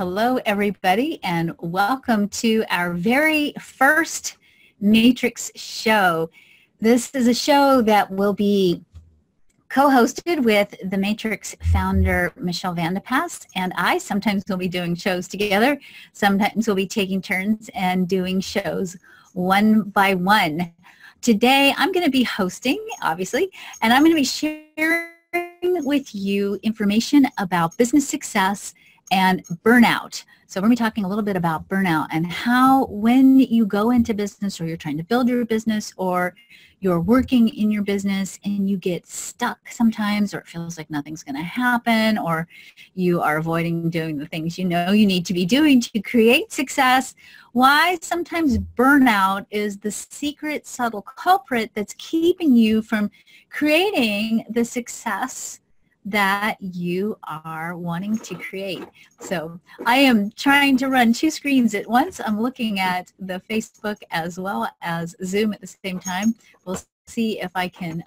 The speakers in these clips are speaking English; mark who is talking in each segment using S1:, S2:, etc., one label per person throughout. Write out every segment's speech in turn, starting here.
S1: hello everybody, and welcome to our very first Matrix show. This is a show that will be co-hosted with the Matrix founder Michelle Vandepass and I. Sometimes we'll be doing shows together. Sometimes we'll be taking turns and doing shows one by one. Today I'm going to be hosting, obviously, and I'm going to be sharing with you information about business success and burnout. So we're going to be talking a little bit about burnout and how when you go into business or you're trying to build your business or you're working in your business and you get stuck sometimes, or it feels like nothing's going to happen, or you are avoiding doing the things you know you need to be doing to create success, why sometimes burnout is the secret subtle culprit that's keeping you from creating the success that you are wanting to create. So I am trying to run two screens at once. I'm looking at the Facebook as well as Zoom at the same time. We'll see if I can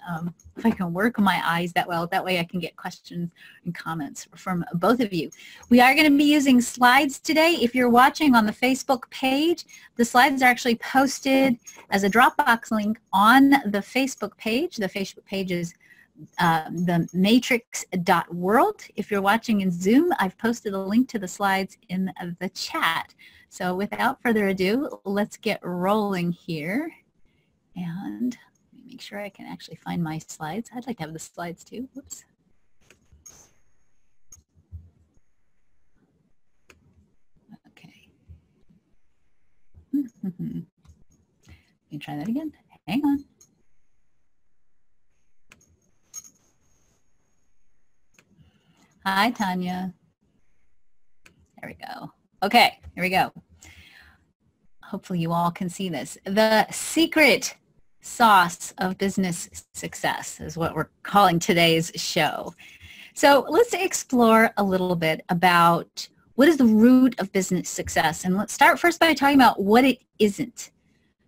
S1: work my eyes that well. That way I can get questions and comments from both of you. We are going to be using slides today. If you're watching on the Facebook page, the slides are actually posted as a Dropbox link on the Facebook page. The Facebook page is the matrix.world. If you're watching in Zoom, I've posted a link to the slides in the chat. So without further ado, let's get rolling here. And let me make sure I can actually find my slides. I'd like to have the slides too. Whoops. Okay. Let me try that again. Hang on. Hi, Tanya. There we go. Okay, here we go. Hopefully you all can see this. The secret sauce of business success is what we're calling today's show. So let's explore a little bit about what is the root of business success. And let's start first by talking about what it isn't.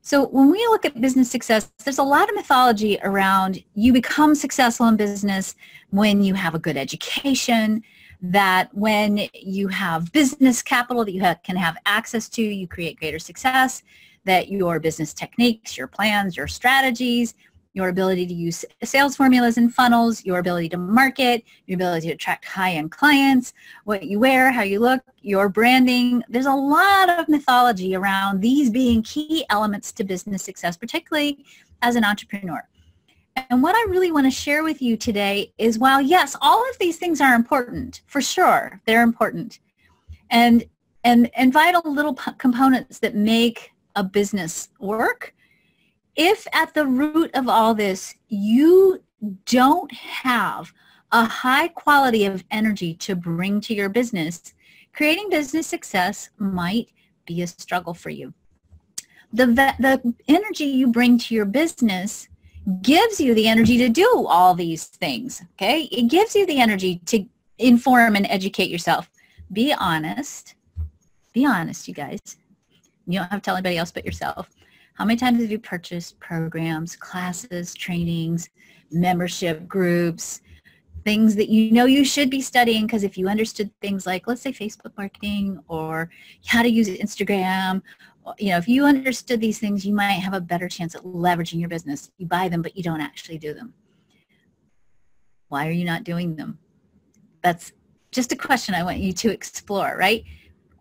S1: So when we look at business success, there's a lot of mythology around you become successful in business when you have a good education, that when you have business capital that you can have access to, you create greater success, that your business techniques, your plans, your strategies, your ability to use sales formulas and funnels, your ability to market, your ability to attract high-end clients, what you wear, how you look, your branding. There's a lot of mythology around these being key elements to business success, particularly as an entrepreneur. And what I really want to share with you today is, while yes, all of these things are important, for sure, they're important, and vital little components that make a business work, if at the root of all this you don't have a high quality of energy to bring to your business, creating business success might be a struggle for you. The energy you bring to your business gives you the energy to do all these things, okay? It gives you the energy to inform and educate yourself. Be honest, you guys. You don't have to tell anybody else but yourself. How many times have you purchased programs, classes, trainings, membership groups, things that you know you should be studying? Because if you understood things like, let's say, Facebook marketing or how to use Instagram, you know, if you understood these things, you might have a better chance at leveraging your business. You buy them, but you don't actually do them. Why are you not doing them? That's just a question I want you to explore, right?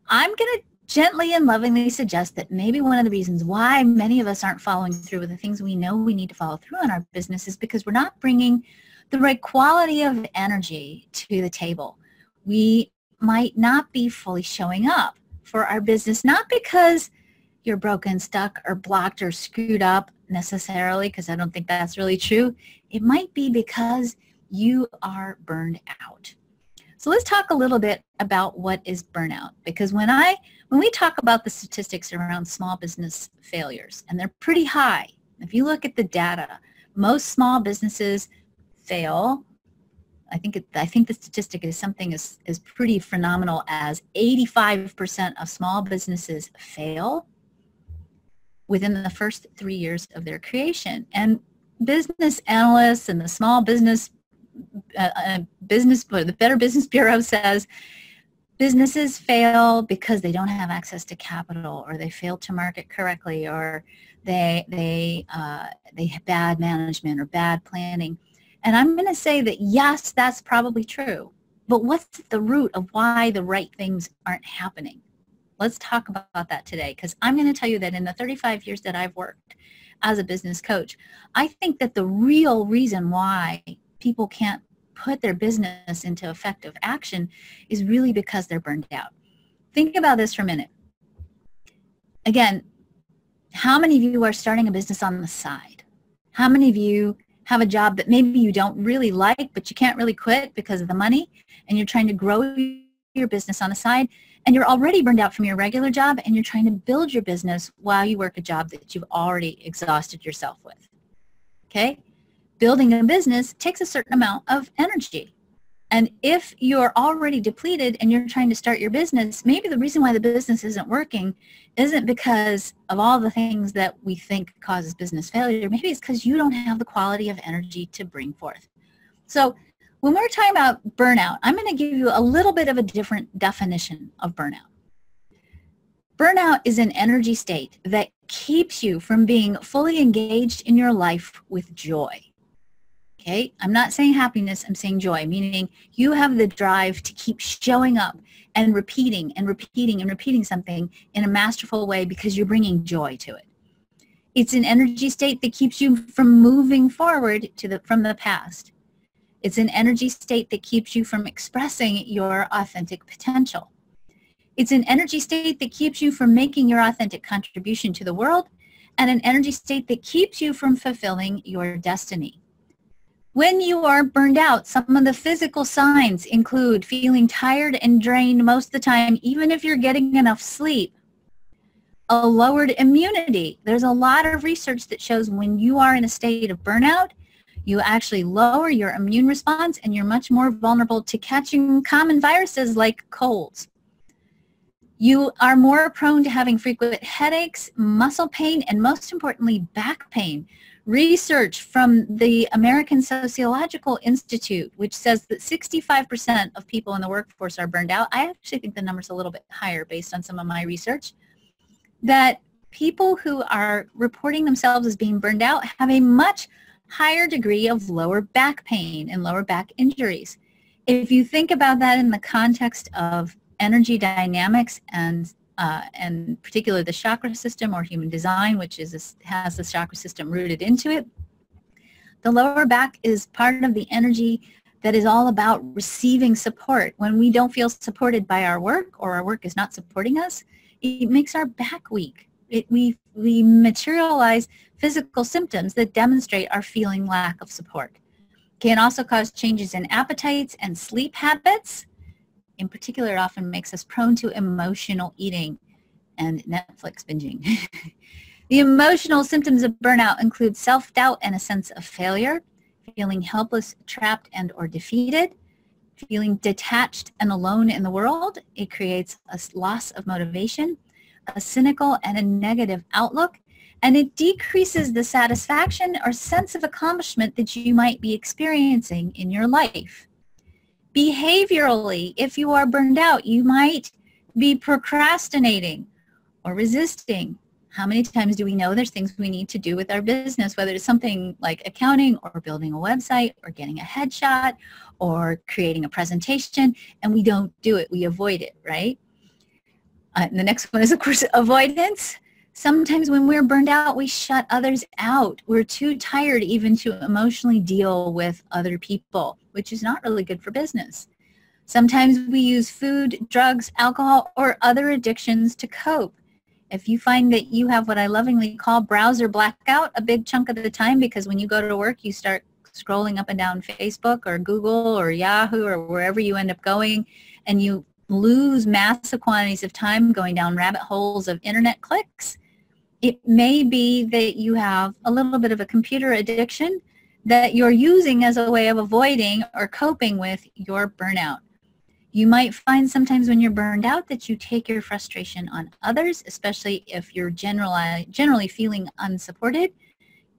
S1: I'm going to gently and lovingly suggest that maybe one of the reasons why many of us aren't following through with the things we know we need to follow through in our business is because we're not bringing the right quality of energy to the table. We might not be fully showing up for our business, not because you're broken, stuck, or blocked, or screwed up necessarily, because I don't think that's really true. It might be because you are burned out. So let's talk a little bit about what is burnout, because when we talk about the statistics around small business failures, and they're pretty high. If you look at the data, most small businesses fail. I think the statistic is something as pretty phenomenal as 85% of small businesses fail within the first 3 years of their creation. And business analysts and the small business the Better Business Bureau says Businesses fail because they don't have access to capital, or they fail to market correctly, or they have bad management or bad planning. And I'm going to say that yes, that's probably true. But what's the root of why the right things aren't happening? Let's talk about that today, because I'm going to tell you that in the 35 years that I've worked as a business coach, I think that the real reason why people can't put their business into effective action is really because they're burned out. Think about this for a minute. Again, how many of you are starting a business on the side? How many of you have a job that maybe you don't really like, but you can't really quit because of the money, and you're trying to grow your business on the side, and you're already burned out from your regular job, and you're trying to build your business while you work a job that you've already exhausted yourself with? Okay? Building a business takes a certain amount of energy. And if you're already depleted and you're trying to start your business, maybe the reason why the business isn't working isn't because of all the things that we think causes business failure. Maybe it's because you don't have the quality of energy to bring forth. So when we're talking about burnout, I'm going to give you a little bit of a different definition of burnout. Burnout is an energy state that keeps you from being fully engaged in your life with joy. Okay, I'm not saying happiness, I'm saying joy, meaning you have the drive to keep showing up and repeating and repeating and repeating something in a masterful way because you're bringing joy to it. It's an energy state that keeps you from moving forward from the past. It's an energy state that keeps you from expressing your authentic potential. It's an energy state that keeps you from making your authentic contribution to the world, and an energy state that keeps you from fulfilling your destiny. When you are burned out, some of the physical signs include feeling tired and drained most of the time, even if you're getting enough sleep. A lowered immunity. There's a lot of research that shows when you are in a state of burnout, you actually lower your immune response and you're much more vulnerable to catching common viruses like colds. You are more prone to having frequent headaches, muscle pain, and most importantly, back pain. Research from the American Sociological Institute, which says that 65% of people in the workforce are burned out. I actually think the number's a little bit higher based on some of my research. That people who are reporting themselves as being burned out have a much higher degree of lower back pain and lower back injuries. If you think about that in the context of energy dynamics and particularly the chakra system or human design, which has the chakra system rooted into it, the lower back is part of the energy that is all about receiving support. When we don't feel supported by our work, or our work is not supporting us, it makes our back weak. We materialize physical symptoms that demonstrate our feeling lack of support. It can also cause changes in appetites and sleep habits. In particular, it often makes us prone to emotional eating and Netflix binging. The emotional symptoms of burnout include self-doubt and a sense of failure, feeling helpless, trapped, and or defeated, feeling detached and alone in the world. It creates a loss of motivation, a cynical and a negative outlook, and it decreases the satisfaction or sense of accomplishment that you might be experiencing in your life. Behaviorally, if you are burned out, you might be procrastinating or resisting. How many times do we know there's things we need to do with our business, whether it's something like accounting or building a website or getting a headshot or creating a presentation, and we don't do it, we avoid it, right? And the next one is, of course, avoidance. Sometimes when we're burned out, we shut others out. We're too tired even to emotionally deal with other people, which is not really good for business. Sometimes we use food, drugs, alcohol, or other addictions to cope. If you find that you have what I lovingly call browser blackout a big chunk of the time, because when you go to work, you start scrolling up and down Facebook or Google or Yahoo or wherever you end up going, and you lose massive quantities of time going down rabbit holes of internet clicks, it may be that you have a little bit of a computer addiction that you're using as a way of avoiding or coping with your burnout. You might find sometimes when you're burned out that you take your frustration on others, especially if you're generally feeling unsupported.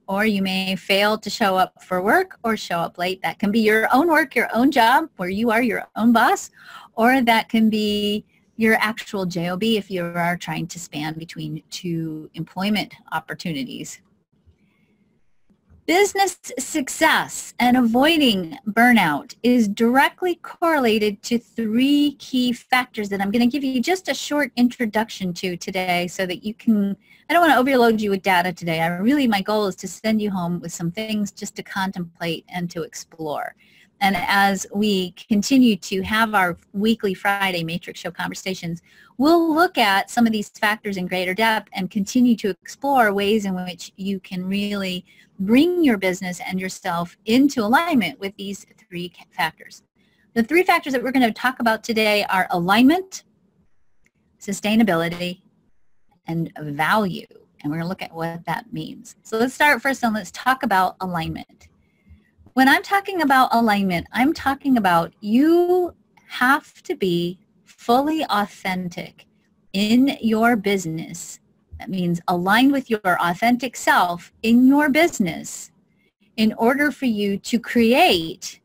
S1: or you may fail to show up for work or show up late. That can be your own work, your own job, where you are your own boss, or that can be your actual job if you are trying to span between two employment opportunities. Business success and avoiding burnout is directly correlated to 3 key factors that I'm going to give you just a short introduction to today so that you can, I don't want to overload you with data today. My goal is to send you home with some things just to contemplate and to explore. And as we continue to have our weekly Friday Matrix Show conversations, we'll look at some of these factors in greater depth and continue to explore ways in which you can really bring your business and yourself into alignment with these 3 factors. The 3 factors that we're going to talk about today are alignment, sustainability, and value. And we're going to look at what that means. So let's start first and let's talk about alignment. When I'm talking about alignment, I'm talking about you have to be fully authentic in your business. That means aligned with your authentic self in your business in order for you to create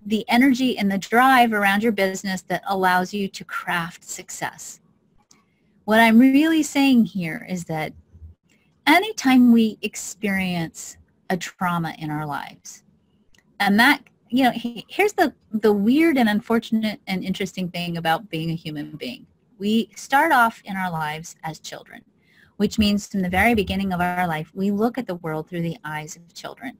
S1: the energy and the drive around your business that allows you to craft success. What I'm really saying here is that anytime we experience a trauma in our lives, and that, here's the weird and unfortunate and interesting thing about being a human being. We start off in our lives as children, which means from the very beginning of our life, we look at the world through the eyes of children.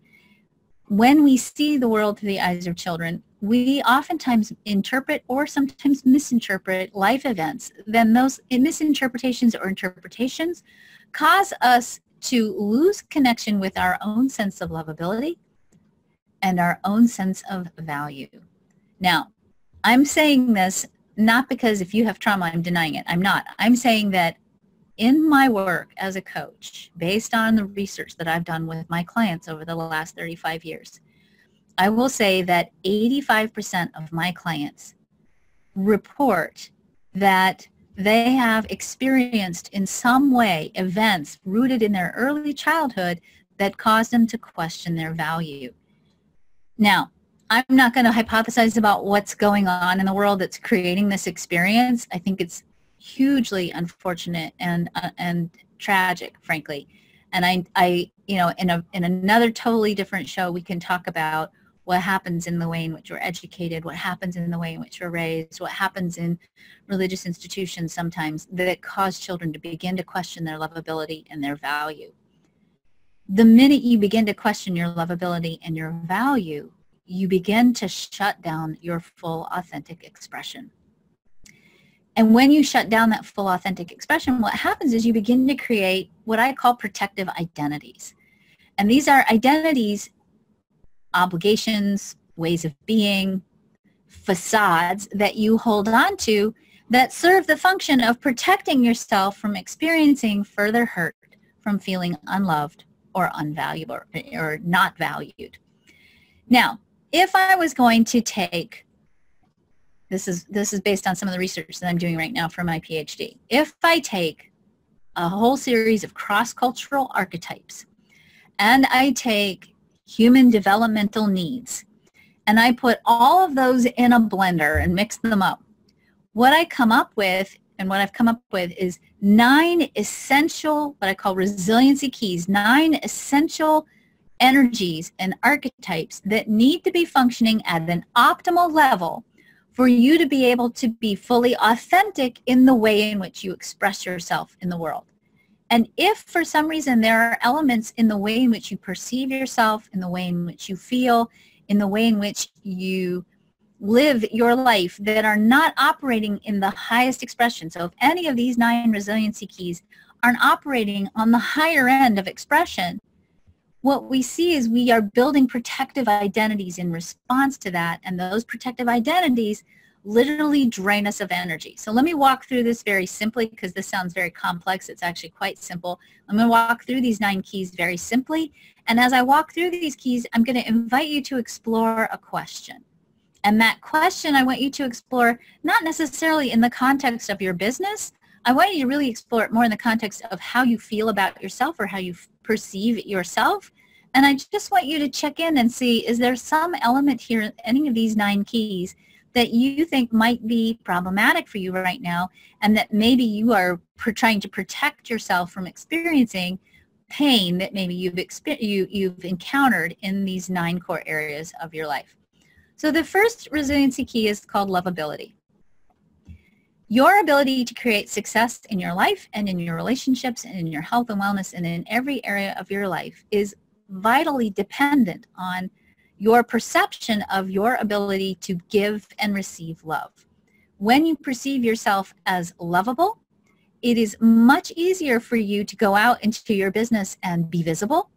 S1: When we see the world through the eyes of children, we oftentimes interpret or sometimes misinterpret life events. Then those misinterpretations or interpretations cause us to lose connection with our own sense of lovability and our own sense of value. Now, I'm saying this not because if you have trauma, I'm denying it. I'm not. I'm saying that in my work as a coach, based on the research that I've done with my clients over the last 35 years, I will say that 85% of my clients report that they have experienced in some way events rooted in their early childhood that caused them to question their value. Now, I'm not going to hypothesize about what's going on in the world that's creating this experience. I think it's hugely unfortunate and tragic, frankly. And I in another totally different show, we can talk about what happens in the way in which we're educated, what happens in the way in which we're raised, what happens in religious institutions sometimes that cause children to begin to question their lovability and their value. The minute you begin to question your lovability and your value, you begin to shut down your full authentic expression. And when you shut down that full authentic expression, what happens is you begin to create what I call protective identities. And these are identities, obligations, ways of being, facades that you hold on to that serve the function of protecting yourself from experiencing further hurt, from feeling unloved or unvaluable or not valued. Now, if I was going to take, this is based on some of the research that I'm doing right now for my PhD. If I take a whole series of cross-cultural archetypes and I take human developmental needs and I put all of those in a blender and mix them up, what I come up with and what I've come up with is 9 essential, what I call resiliency keys, 9 essential energies and archetypes that need to be functioning at an optimal level for you to be able to be fully authentic in the way in which you express yourself in the world. And if for some reason there are elements in the way in which you perceive yourself, in the way in which you feel, in the way in which you live your life that are not operating in the highest expression, so if any of these 9 resiliency keys aren't operating on the higher end of expression, what we see is we are building protective identities in response to that, and those protective identities literally drain us of energy. So let me walk through this very simply because this sounds very complex. It's actually quite simple. I'm going to walk through these 9 keys very simply, and as I walk through these keys, I'm going to invite you to explore a question. And that question I want you to explore not necessarily in the context of your business. I want you to really explore it more in the context of how you feel about yourself or how you perceive yourself. And I just want you to check in and see, is there some element here, any of these 9 keys, that you think might be problematic for you right now, and that maybe you are trying to protect yourself from experiencing pain that maybe you've encountered in these 9 core areas of your life. So the first resiliency key is called lovability. Your ability to create success in your life and in your relationships and in your health and wellness and in every area of your life is vitally dependent on your perception of your ability to give and receive love. When you perceive yourself as lovable, it is much easier for you to go out into your business and be visible,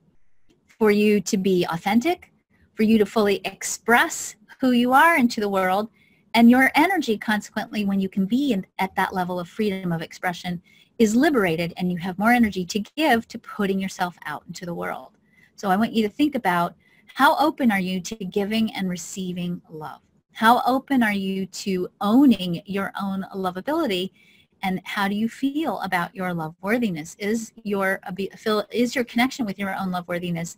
S1: for you to be authentic, for you to fully express who you are into the world, and your energy, consequently, when you can be at that level of freedom of expression, is liberated, and you have more energy to give to putting yourself out into the world. So I want you to think about, how open are you to giving and receiving love? How open are you to owning your own lovability? And how do you feel about your love-worthiness? Is your connection with your own love-worthiness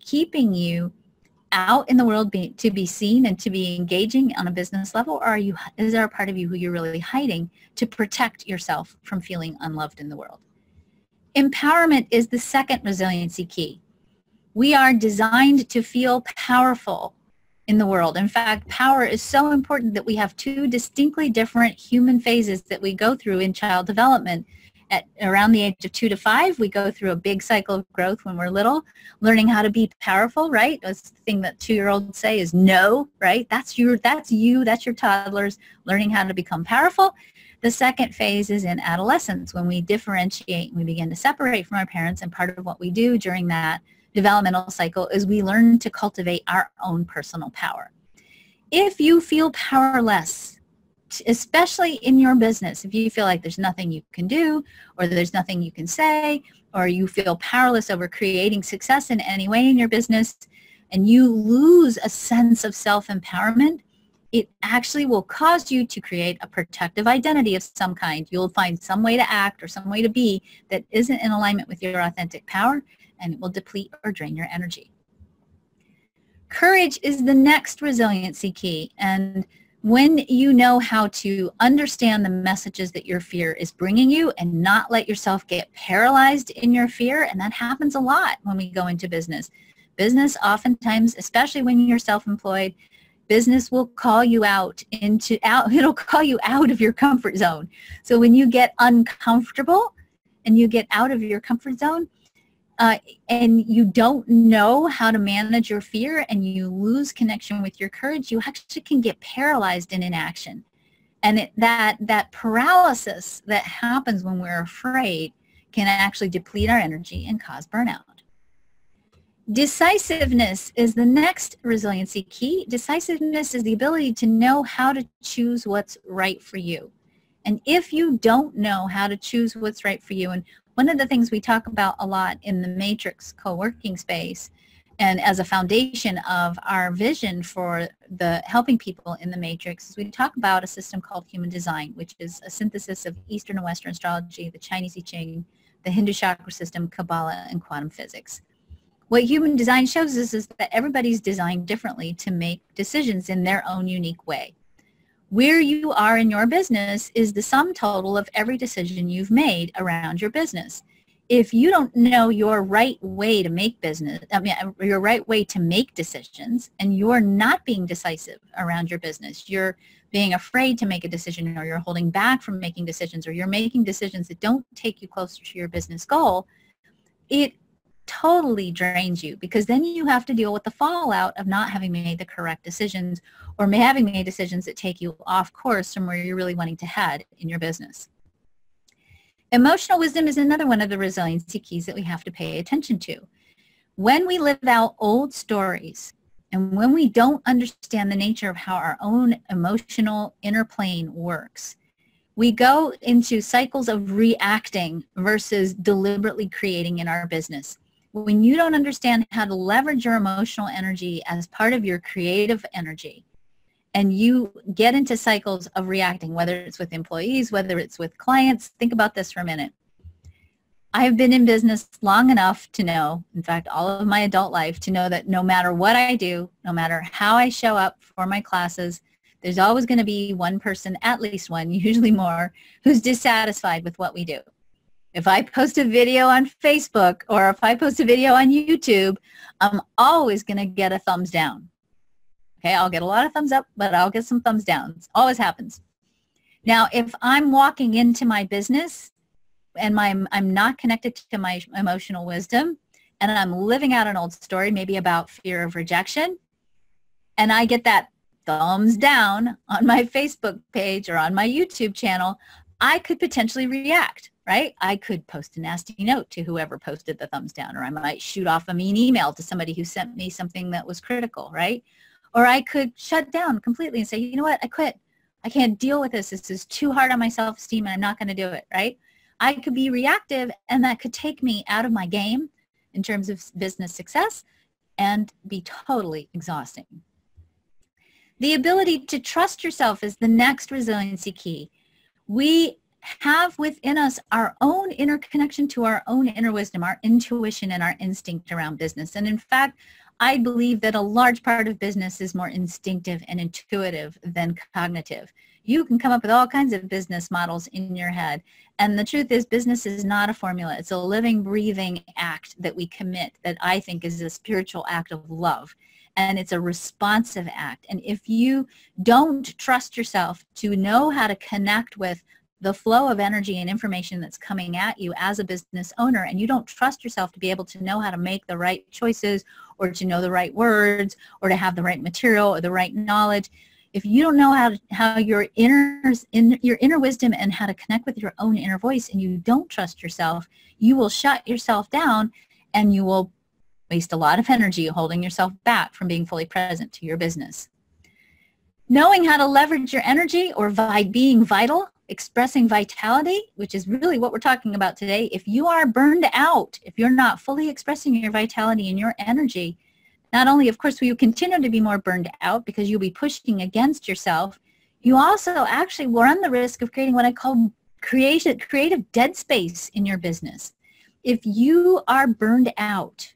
S1: keeping you out in the world to be seen and to be engaging on a business level, or is there a part of you who you're really hiding to protect yourself from feeling unloved in the world? Empowerment is the second resiliency key. We are designed to feel powerful in the world. In fact, power is so important that we have 2 distinctly different human phases that we go through in child development. At around the age of 2 to 5, we go through a big cycle of growth when we're little, learning how to be powerful, right? That's the thing that 2-year-olds say is no, right? That's your toddlers learning how to become powerful. The second phase is in adolescence, when we differentiate and we begin to separate from our parents, and part of what we do during that developmental cycle is we learn to cultivate our own personal power. If you feel powerless, especially in your business, if you feel like there's nothing you can do, or there's nothing you can say, or you feel powerless over creating success in any way in your business, and you lose a sense of self-empowerment, it actually will cause you to create a protective identity of some kind. You'll find some way to act or some way to be that isn't in alignment with your authentic power, and it will deplete or drain your energy. Courage is the next resiliency key, and when you know how to understand the messages that your fear is bringing you and not let yourself get paralyzed in your fear, and that happens a lot when we go into business. Business oftentimes, especially when you're self-employed, business will call you it'll call you out of your comfort zone. So when you get uncomfortable and you get out of your comfort zone, and you don't know how to manage your fear and you lose connection with your courage, you actually can get paralyzed in inaction. And that paralysis that happens when we're afraid can actually deplete our energy and cause burnout. Decisiveness is the next resiliency key. Decisiveness is the ability to know how to choose what's right for you. And if you don't know how to choose what's right for you, and one of the things we talk about a lot in the Matrix co-working space, and as a foundation of our vision for the helping people in the Matrix, is we talk about a system called human design, which is a synthesis of Eastern and Western astrology, the Chinese I Ching, the Hindu chakra system, Kabbalah, and quantum physics. What human design shows us is that everybody's designed differently to make decisions in their own unique way. Where you are in your business is the sum total of every decision you've made around your business. If you don't know your right way to make your right way to make decisions, and you're not being decisive around your business, you're being afraid to make a decision, or you're holding back from making decisions, or you're making decisions that don't take you closer to your business goal, it totally drains you, because then you have to deal with the fallout of not having made the correct decisions, or having made decisions that take you off course from where you're really wanting to head in your business. Emotional wisdom is another one of the resiliency keys that we have to pay attention to. When we live out old stories, and when we don't understand the nature of how our own emotional inner plane works, we go into cycles of reacting versus deliberately creating in our business. When you don't understand how to leverage your emotional energy as part of your creative energy, and you get into cycles of reacting, whether it's with employees, whether it's with clients, think about this for a minute. I have been in business long enough to know, in fact, all of my adult life, to know that no matter what I do, no matter how I show up for my classes, there's always going to be one person, at least one, usually more, who's dissatisfied with what we do. If I post a video on Facebook or if I post a video on YouTube, I'm always going to get a thumbs down. Okay, I'll get a lot of thumbs up, but I'll get some thumbs down. It always happens. Now, if I'm walking into my business and I'm not connected to my emotional wisdom, and I'm living out an old story, maybe about fear of rejection, and I get that thumbs down on my Facebook page or on my YouTube channel, I could potentially react, right? I could post a nasty note to whoever posted the thumbs down, or I might shoot off a mean email to somebody who sent me something that was critical, right? Or I could shut down completely and say, you know what, I quit. I can't deal with this. This is too hard on my self-esteem and I'm not going to do it, right? I could be reactive, and that could take me out of my game in terms of business success and be totally exhausting. The ability to trust yourself is the next resiliency key. We have within us our own inner connection to our own inner wisdom, our intuition, and our instinct around business. And in fact, I believe that a large part of business is more instinctive and intuitive than cognitive. You can come up with all kinds of business models in your head. And the truth is, business is not a formula. It's a living, breathing act that we commit that I think is a spiritual act of love. And it's a responsive act. And if you don't trust yourself to know how to connect with the flow of energy and information that's coming at you as a business owner, and you don't trust yourself to be able to know how to make the right choices or to know the right words or to have the right material or the right knowledge, if you don't know how your inner wisdom and how to connect with your own inner voice, and you don't trust yourself, you will shut yourself down and you will waste a lot of energy holding yourself back from being fully present to your business. Knowing how to leverage your energy, or being vital, expressing vitality, which is really what we're talking about today. If you are burned out, if you're not fully expressing your vitality and your energy, not only, of course, will you continue to be more burned out because you'll be pushing against yourself, you also actually run the risk of creating what I call creative dead space in your business. If you are burned out,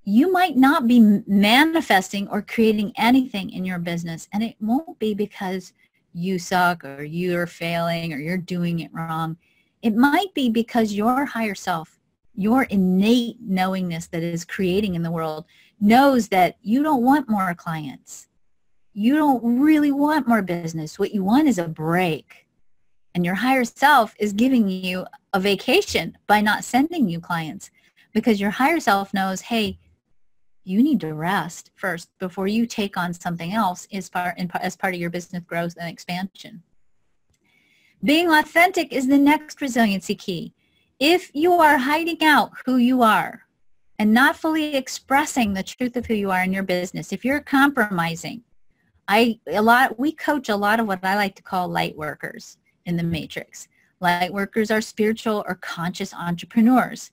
S1: you might not be manifesting or creating anything in your business, and it won't be because you suck or you're failing or you're doing it wrong. It might be because your higher self, your innate knowingness that is creating in the world, knows that you don't want more clients. You don't really want more business. What you want is a break. And your higher self is giving you a vacation by not sending you clients, because your higher self knows, hey, you need to rest first before you take on something else as part of your business growth and expansion. Being authentic is the next resiliency key. If you are hiding out who you are and not fully expressing the truth of who you are in your business, if you're compromising, we coach a lot of what I like to call light workers in the matrix. Light workers are spiritual or conscious entrepreneurs.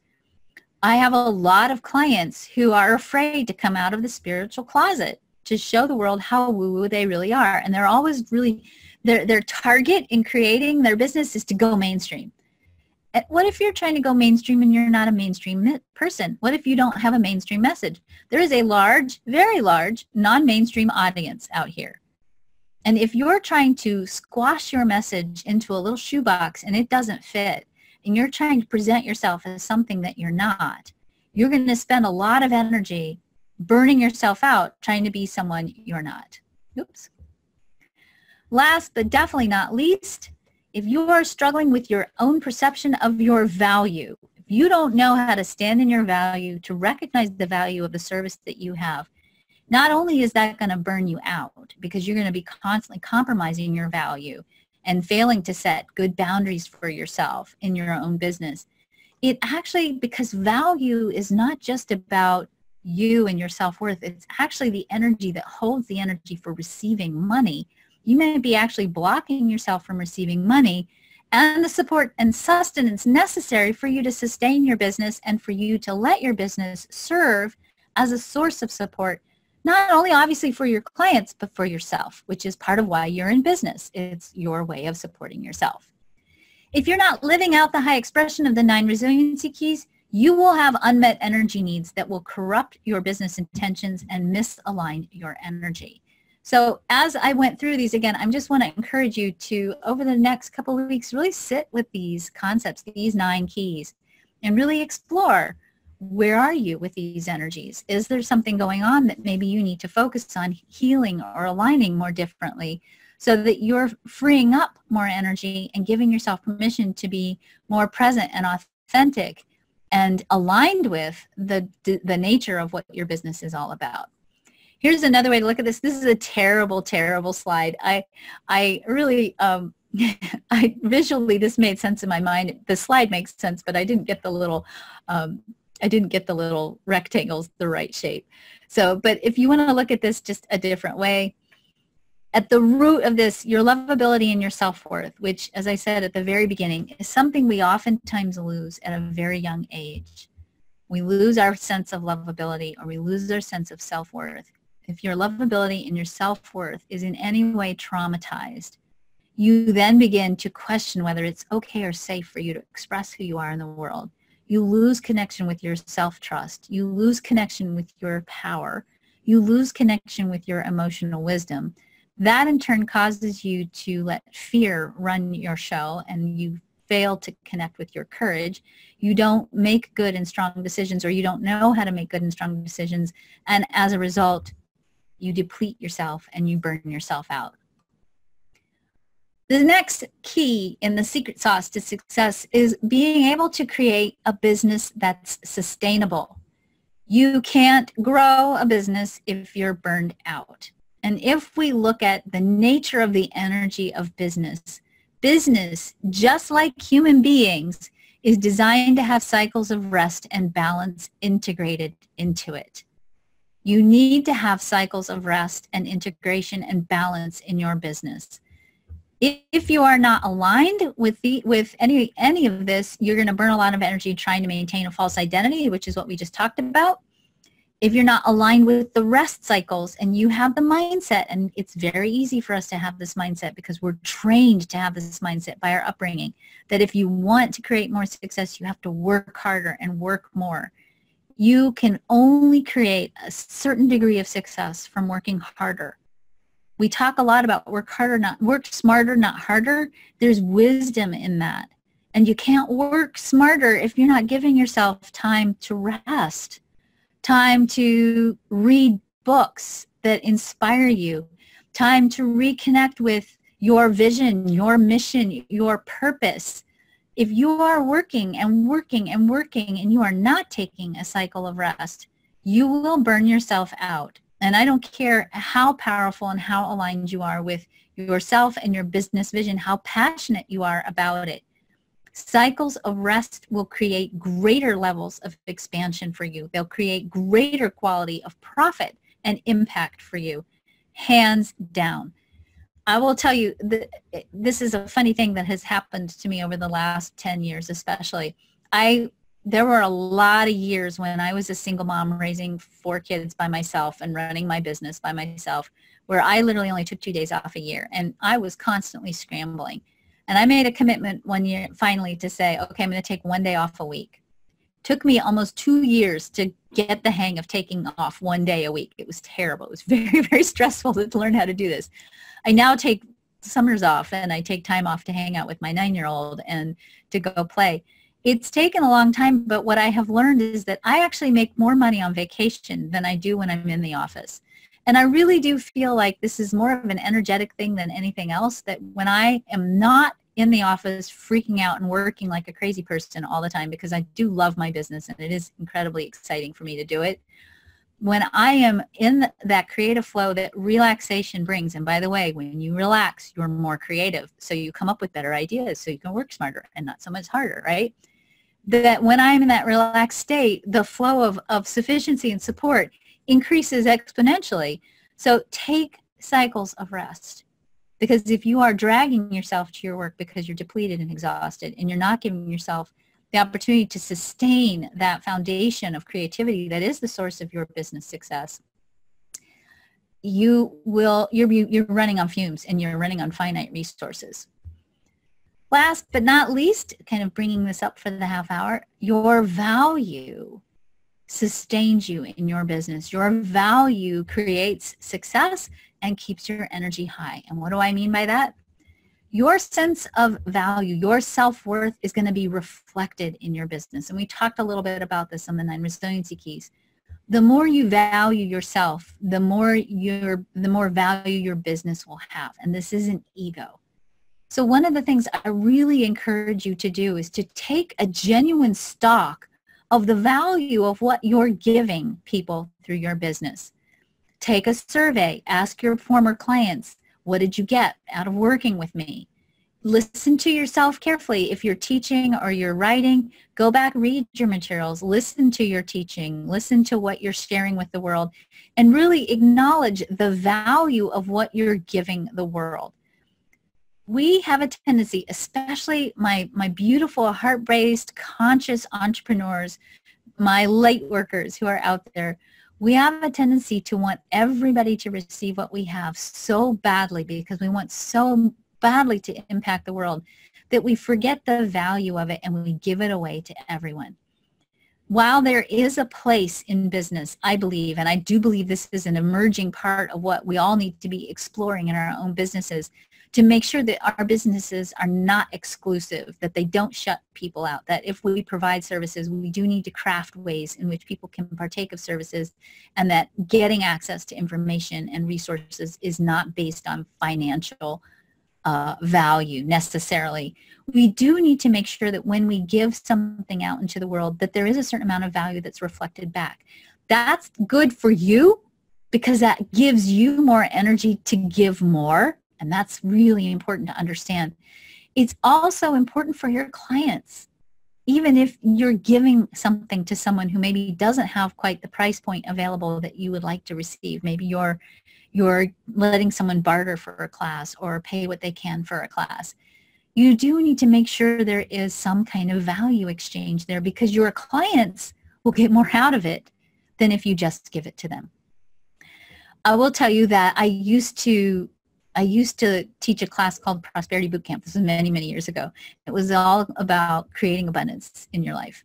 S1: I have a lot of clients who are afraid to come out of the spiritual closet to show the world how woo-woo they really are. And they're always really, their target in creating their business is to go mainstream. And what if you're trying to go mainstream and you're not a mainstream person? What if you don't have a mainstream message? There is a large, very large, non-mainstream audience out here. And if you're trying to squash your message into a little shoebox and it doesn't fit, and you're trying to present yourself as something that you're not, you're going to spend a lot of energy burning yourself out trying to be someone you're not. Oops. Last but definitely not least, if you are struggling with your own perception of your value, if you don't know how to stand in your value, to recognize the value of the service that you have, not only is that going to burn you out because you're going to be constantly compromising your value and failing to set good boundaries for yourself in your own business. It actually, because value is not just about you and your self-worth, it's actually the energy that holds the energy for receiving money. You may be actually blocking yourself from receiving money and the support and sustenance necessary for you to sustain your business and for you to let your business serve as a source of support, not only obviously for your clients, but for yourself, which is part of why you're in business. It's your way of supporting yourself. If you're not living out the high expression of the 9 resiliency keys, you will have unmet energy needs that will corrupt your business intentions and misalign your energy. So as I went through these again, I just want to encourage you to, over the next couple of weeks, really sit with these concepts, these 9 keys, and really explore, where are you with these energies? Is there something going on that maybe you need to focus on healing or aligning more differently, so that you're freeing up more energy and giving yourself permission to be more present and authentic and aligned with the nature of what your business is all about. Here's another way to look at this. This is a terrible, terrible slide. I really, visually this made sense in my mind. The slide makes sense, but I didn't get the little, rectangles the right shape. So, but if you want to look at this just a different way, at the root of this, your lovability and your self-worth, which, as I said at the very beginning, is something we oftentimes lose at a very young age. We lose our sense of lovability, or we lose our sense of self-worth. If your lovability and your self-worth is in any way traumatized, you then begin to question whether it's okay or safe for you to express who you are in the world. You lose connection with your self-trust. You lose connection with your power. You lose connection with your emotional wisdom. That in turn causes you to let fear run your show, and you fail to connect with your courage. You don't make good and strong decisions, or you don't know how to make good and strong decisions. And as a result, you deplete yourself and you burn yourself out. The next key in the secret sauce to success is being able to create a business that's sustainable. You can't grow a business if you're burned out. And if we look at the nature of the energy of business, just like human beings, is designed to have cycles of rest and balance integrated into it. You need to have cycles of rest and integration and balance in your business. If you are not aligned with any of this, you're going to burn a lot of energy trying to maintain a false identity, which is what we just talked about. If you're not aligned with the rest cycles and you have the mindset, and it's very easy for us to have this mindset because we're trained to have this mindset by our upbringing, that if you want to create more success, you have to work harder and work more. You can only create a certain degree of success from working harder. We talk a lot about work smarter, not harder. There's wisdom in that. And you can't work smarter if you're not giving yourself time to rest, time to read books that inspire you, time to reconnect with your vision, your mission, your purpose. If you are working and working and working and you are not taking a cycle of rest, you will burn yourself out. And I don't care how powerful and how aligned you are with yourself and your business vision, how passionate you are about it. Cycles of rest will create greater levels of expansion for you. They'll create greater quality of profit and impact for you, hands down. I will tell you, this is a funny thing that has happened to me over the last 10 years especially. There were a lot of years when I was a single mom raising 4 kids by myself and running my business by myself, where I literally only took 2 days off a year, and I was constantly scrambling. And I made a commitment one year finally to say, okay, I'm going to take 1 day off a week. Took me almost 2 years to get the hang of taking off 1 day a week. It was terrible. It was very, very stressful to learn how to do this. I now take summers off, and I take time off to hang out with my 9-year-old and to go play. It's taken a long time, but what I have learned is that I actually make more money on vacation than I do when I'm in the office. And I really do feel like this is more of an energetic thing than anything else, that when I am not in the office freaking out and working like a crazy person all the time, because I do love my business and it is incredibly exciting for me to do it. When I am in that creative flow that relaxation brings, and by the way, when you relax, you're more creative. So you come up with better ideas so you can work smarter and not so much harder, right? That when I'm in that relaxed state, the flow of sufficiency and support increases exponentially. So take cycles of rest. Because if you are dragging yourself to your work because you're depleted and exhausted, and you're not giving yourself the opportunity to sustain that foundation of creativity that is the source of your business success, you're running on fumes and you're running on finite resources. Last but not least, kind of bringing this up for the half hour, your value sustains you in your business. Your value creates success and keeps your energy high. And what do I mean by that? Your sense of value, your self-worth is going to be reflected in your business. And we talked a little bit about this on the 9 resiliency keys. The more you value yourself, the more value your business will have. And this isn't ego. So one of the things I really encourage you to do is to take a genuine stock of the value of what you're giving people through your business. Take a survey, ask your former clients, what did you get out of working with me? Listen to yourself carefully. If you're teaching or you're writing, go back, read your materials, listen to your teaching, listen to what you're sharing with the world, and really acknowledge the value of what you're giving the world. We have a tendency, especially my beautiful heart-based conscious entrepreneurs, my light workers who are out there, we have a tendency to want everybody to receive what we have so badly because we want so badly to impact the world that we forget the value of it and we give it away to everyone. While there is a place in business, I believe, and I do believe this is an emerging part of what we all need to be exploring in our own businesses, to make sure that our businesses are not exclusive, that they don't shut people out, that if we provide services, we do need to craft ways in which people can partake of services, and that getting access to information and resources is not based on financial value necessarily. We do need to make sure that when we give something out into the world, that there is a certain amount of value that's reflected back. That's good for you because that gives you more energy to give more. And that's really important to understand. It's also important for your clients. Even if you're giving something to someone who maybe doesn't have quite the price point available that you would like to receive, maybe you're letting someone barter for a class or pay what they can for a class, you do need to make sure there is some kind of value exchange there because your clients will get more out of it than if you just give it to them. I will tell you that I used to teach a class called Prosperity Bootcamp. This was many, many years ago. It was all about creating abundance in your life.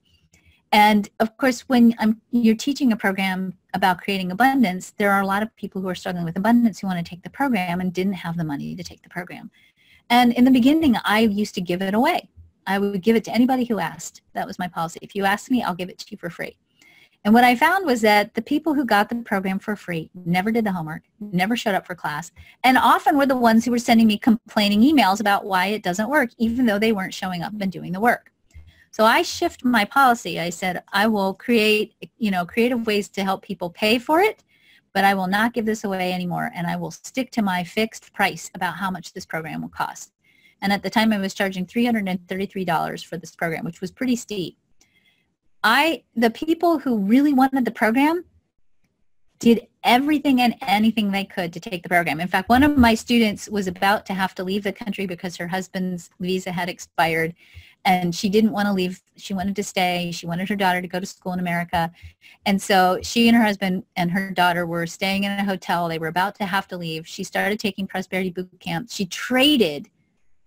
S1: And of course, when you're teaching a program about creating abundance, there are a lot of people who are struggling with abundance who want to take the program and didn't have the money to take the program. And in the beginning, I used to give it away. I would give it to anybody who asked. That was my policy. If you ask me, I'll give it to you for free. And what I found was that the people who got the program for free never did the homework, never showed up for class, and often were the ones who were sending me complaining emails about why it doesn't work, even though they weren't showing up and doing the work. So I shift my policy. I said, I will create, creative ways to help people pay for it, but I will not give this away anymore, and I will stick to my fixed price about how much this program will cost. And at the time, I was charging $333 for this program, which was pretty steep. The people who really wanted the program did everything and anything they could to take the program. In fact, one of my students was about to have to leave the country because her husband's visa had expired, and she didn't want to leave. She wanted to stay. She wanted her daughter to go to school in America. And so she and her husband and her daughter were staying in a hotel. They were about to have to leave. She started taking Prosperity Bootcamp. She traded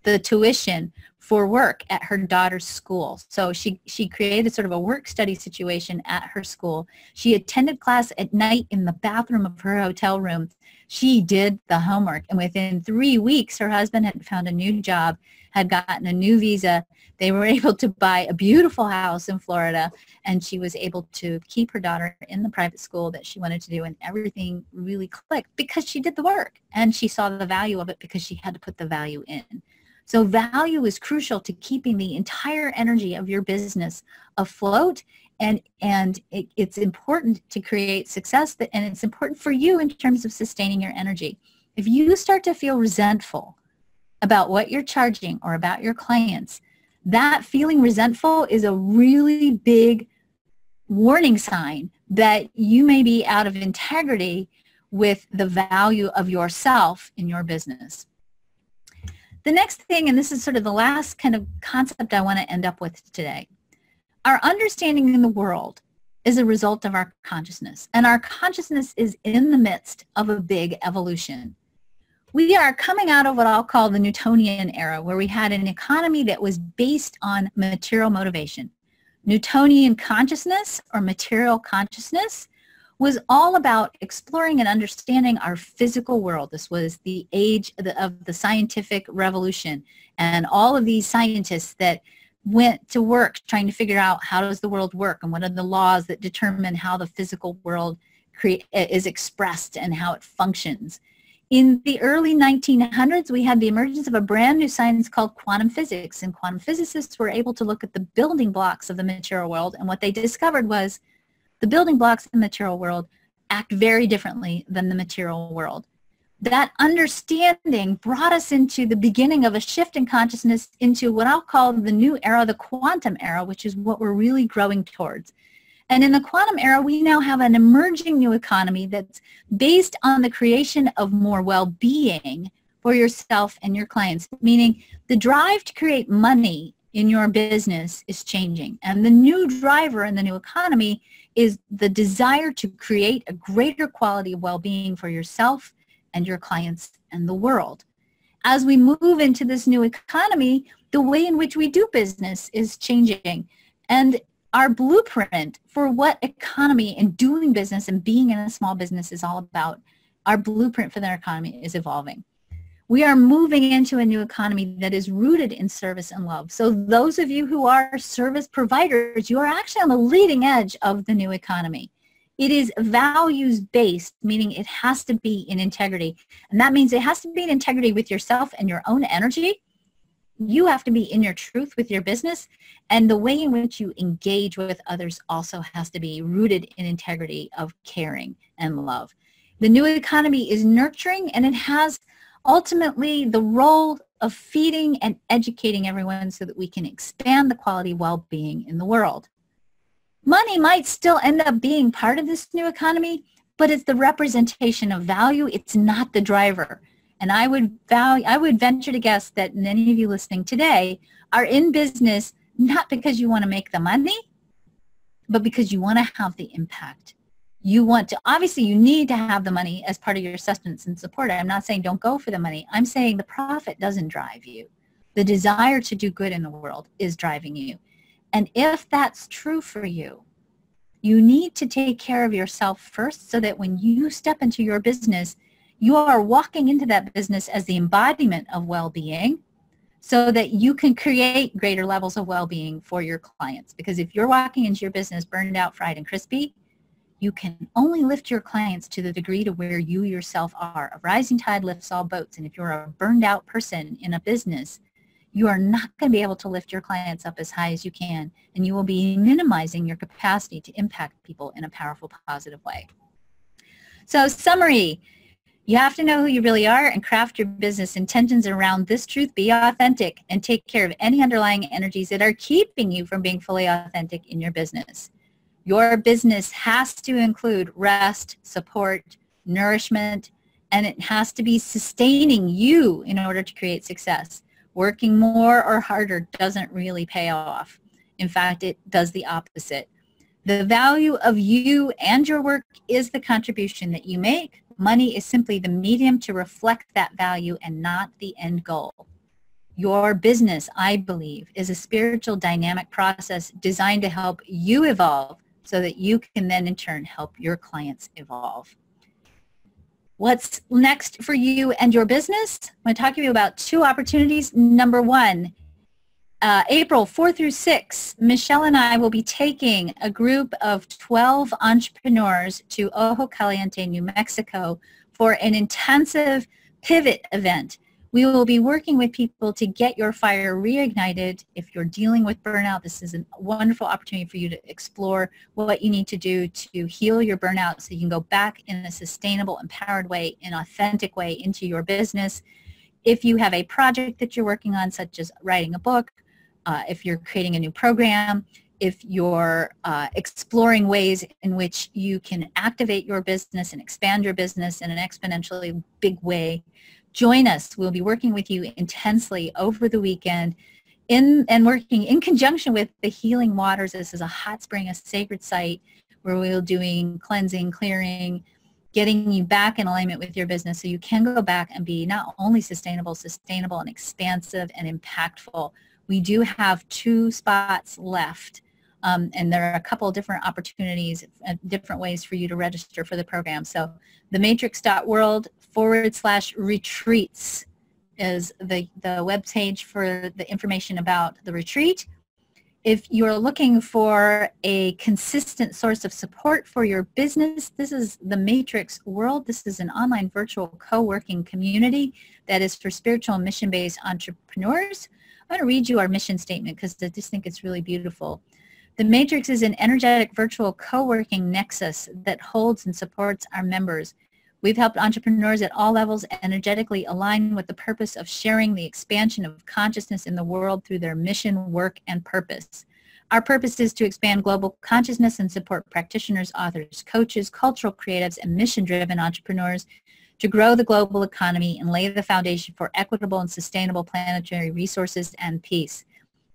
S1: the tuition for work at her daughter's school. So she created sort of a work study situation at her school. She attended class at night in the bathroom of her hotel room. She did the homework, and within 3 weeks, her husband had found a new job, had gotten a new visa. They were able to buy a beautiful house in Florida, and she was able to keep her daughter in the private school that she wanted to do, and everything really clicked because she did the work, and she saw the value of it because she had to put the value in. So value is crucial to keeping the entire energy of your business afloat, and it's important to create success, and it's important for you in terms of sustaining your energy. If you start to feel resentful about what you're charging or about your clients, that feeling resentful is a really big warning sign that you may be out of integrity with the value of yourself in your business. The next thing, and this is sort of the last kind of concept I want to end up with today, our understanding in the world is a result of our consciousness, and our consciousness is in the midst of a big evolution. We are coming out of what I'll call the Newtonian era, where we had an economy that was based on material motivation. Newtonian consciousness, or material consciousness, was all about exploring and understanding our physical world. This was the age of the scientific revolution, and all of these scientists that went to work trying to figure out how does the world work and what are the laws that determine how the physical world is expressed and how it functions. In the early 1900s, we had the emergence of a brand new science called quantum physics, and quantum physicists were able to look at the building blocks of the material world, and what they discovered was the building blocks of the material world act very differently than the material world. That understanding brought us into the beginning of a shift in consciousness into what I'll call the new era, the quantum era, which is what we're really growing towards. And in the quantum era, we now have an emerging new economy that's based on the creation of more well-being for yourself and your clients, meaning the drive to create money in your business is changing. And the new driver in the new economy is the desire to create a greater quality of well-being for yourself and your clients and the world. As we move into this new economy, the way in which we do business is changing. And our blueprint for what economy and doing business and being in a small business is all about, our blueprint for their economy is evolving. We are moving into a new economy that is rooted in service and love. So those of you who are service providers, you are actually on the leading edge of the new economy. It is values-based, meaning it has to be in integrity. And that means it has to be in integrity with yourself and your own energy. You have to be in your truth with your business, and the way in which you engage with others also has to be rooted in integrity of caring and love. The new economy is nurturing, and it has ultimately the role of feeding and educating everyone so that we can expand the quality of well-being in the world. Money might still end up being part of this new economy, but it's the representation of value. It's not the driver. And I would venture to guess that many of you listening today are in business not because you want to make the money, but because you want to have the impact. You want to, obviously you need to have the money as part of your sustenance and support. I'm not saying don't go for the money. I'm saying the profit doesn't drive you. The desire to do good in the world is driving you. And if that's true for you, you need to take care of yourself first so that when you step into your business, you are walking into that business as the embodiment of well-being so that you can create greater levels of well-being for your clients. Because if you're walking into your business burned out, fried, and crispy, you can only lift your clients to the degree to where you yourself are. A rising tide lifts all boats. And if you're a burned out person in a business, you are not going to be able to lift your clients up as high as you can. And you will be minimizing your capacity to impact people in a powerful, positive way. So summary. You have to know who you really are and craft your business intentions around this truth. Be authentic and take care of any underlying energies that are keeping you from being fully authentic in your business. Your business has to include rest, support, nourishment, and it has to be sustaining you in order to create success. Working more or harder doesn't really pay off. In fact, it does the opposite. The value of you and your work is the contribution that you make. Money is simply the medium to reflect that value and not the end goal. Your business, I believe, is a spiritual dynamic process designed to help you evolve so that you can then in turn help your clients evolve. What's next for you and your business? I'm going to talk to you about two opportunities. Number one, April 4 through 6, Michelle and I will be taking a group of 12 entrepreneurs to Ojo Caliente, New Mexico for an intensive pivot event. We will be working with people to get your fire reignited. If you're dealing with burnout, this is a wonderful opportunity for you to explore what you need to do to heal your burnout so you can go back in a sustainable, empowered way, an authentic way into your business. If you have a project that you're working on, such as writing a book, if you're creating a new program, if you're exploring ways in which you can activate your business and expand your business in an exponentially big way, join us. We'll be working with you intensely over the weekend and working in conjunction with the Healing Waters. This is a hot spring, a sacred site where we'll be doing cleansing, clearing, getting you back in alignment with your business so you can go back and be not only sustainable and expansive and impactful. We do have 2 spots left, and there are a couple of different opportunities, different ways for you to register for the program. So thematrix.world/retreats is the web page for the information about the retreat. If you're looking for a consistent source of support for your business, this is the Matrix World. This is an online virtual co-working community that is for spiritual and mission-based entrepreneurs. I'm going to read you our mission statement because I just think it's really beautiful. The Matrix is an energetic virtual co-working nexus that holds and supports our members. We've helped entrepreneurs at all levels energetically align with the purpose of sharing the expansion of consciousness in the world through their mission, work, and purpose. Our purpose is to expand global consciousness and support practitioners, authors, coaches, cultural creatives, and mission-driven entrepreneurs to grow the global economy and lay the foundation for equitable and sustainable planetary resources and peace.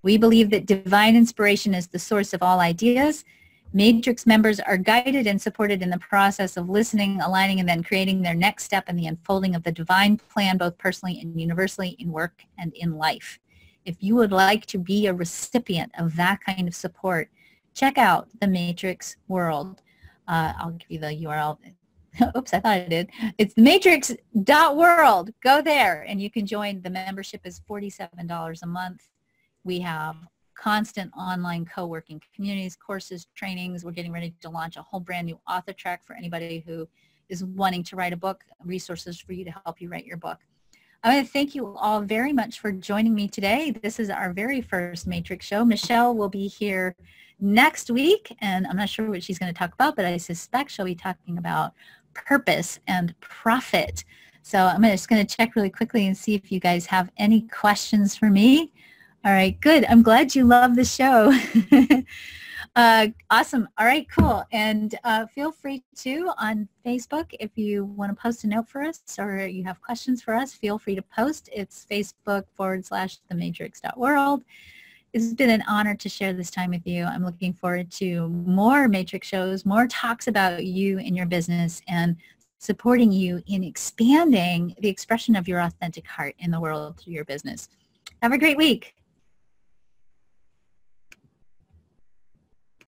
S1: We believe that divine inspiration is the source of all ideas. Matrix members are guided and supported in the process of listening, aligning, and then creating their next step in the unfolding of the divine plan, both personally and universally, in work and in life. If you would like to be a recipient of that kind of support, check out the Matrix World. I'll give you the URL. Oops, I thought I did. It's matrix.world. Go there, and you can join. The membership is $47 a month. We have constant online co-working communities, courses, trainings. We're getting ready to launch a whole brand new author track for anybody who is wanting to write a book, resources for you to help you write your book. I want to thank you all very much for joining me today. This is our very first Matrix show. Michelle will be here next week, and I'm not sure what she's going to talk about, but I suspect she'll be talking about purpose and profit. So I'm just going to check really quickly and see if you guys have any questions for me. All right, good. I'm glad you love the show. Awesome. All right, cool. And feel free to, on Facebook, if you want to post a note for us or you have questions for us, feel free to post. It's Facebook.com/thematrix.world. It's been an honor to share this time with you. I'm looking forward to more Matrix shows, more talks about you and your business, and supporting you in expanding the expression of your authentic heart in the world through your business. Have a great week.